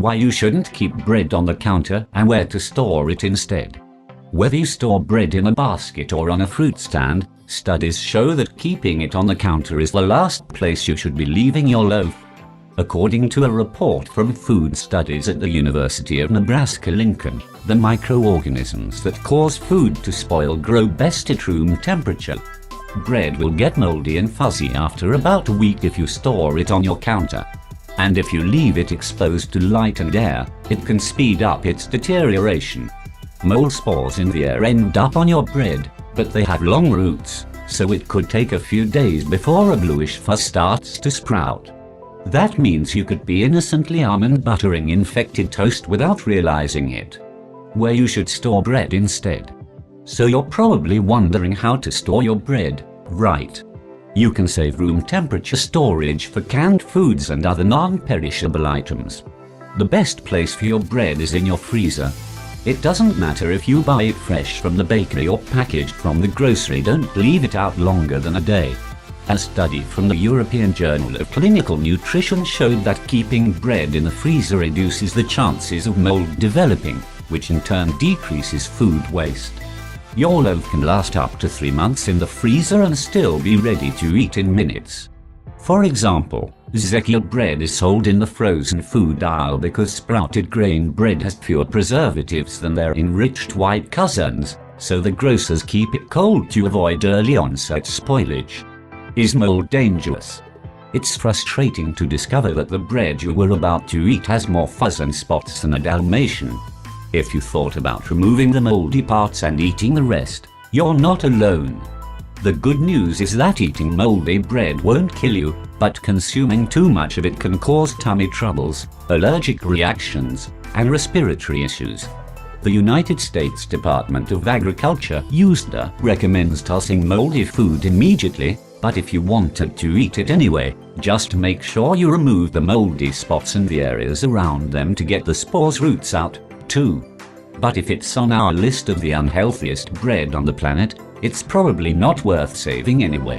why you shouldn't keep bread on the counter and where to store it instead. Whether you store bread in a basket or on a fruit stand, studies show that keeping it on the counter is the last place you should be leaving your loaf. According to a report from food studies at the University of Nebraska Lincoln, the microorganisms that cause food to spoil grow best at room temperature. Bread will get moldy and fuzzy after about a week if you store it on your counter. And if you leave it exposed to light and air, it can speed up its deterioration. Mold spores in the air end up on your bread, but they have long roots, so it could take a few days before a bluish fuzz starts to sprout. That means you could be innocently almond buttering infected toast without realizing it. Where you should store bread instead. So you're probably wondering how to store your bread, right? You can save room temperature storage for canned foods and other non-perishable items. The best place for your bread is in your freezer. It doesn't matter if you buy it fresh from the bakery or packaged from the grocery, don't leave it out longer than a day. A study from the European Journal of Clinical Nutrition showed that keeping bread in the freezer reduces the chances of mold developing, which in turn decreases food waste. Your loaf can last up to 3 months in the freezer and still be ready to eat in minutes. For example, Ezekiel bread is sold in the frozen food aisle because sprouted grain bread has fewer preservatives than their enriched white cousins, so the grocers keep it cold to avoid early onset spoilage. Is mold dangerous? It's frustrating to discover that the bread you were about to eat has more fuzz and spots than a Dalmatian. If you thought about removing the moldy parts and eating the rest, you're not alone. The good news is that eating moldy bread won't kill you, but consuming too much of it can cause tummy troubles, allergic reactions, and respiratory issues. The United States Department of Agriculture (USDA) recommends tossing moldy food immediately, but if you wanted to eat it anyway, just make sure you remove the moldy spots and the areas around them to get the spores roots out, too. But if it's on our list of the unhealthiest bread on the planet, it's probably not worth saving anyway.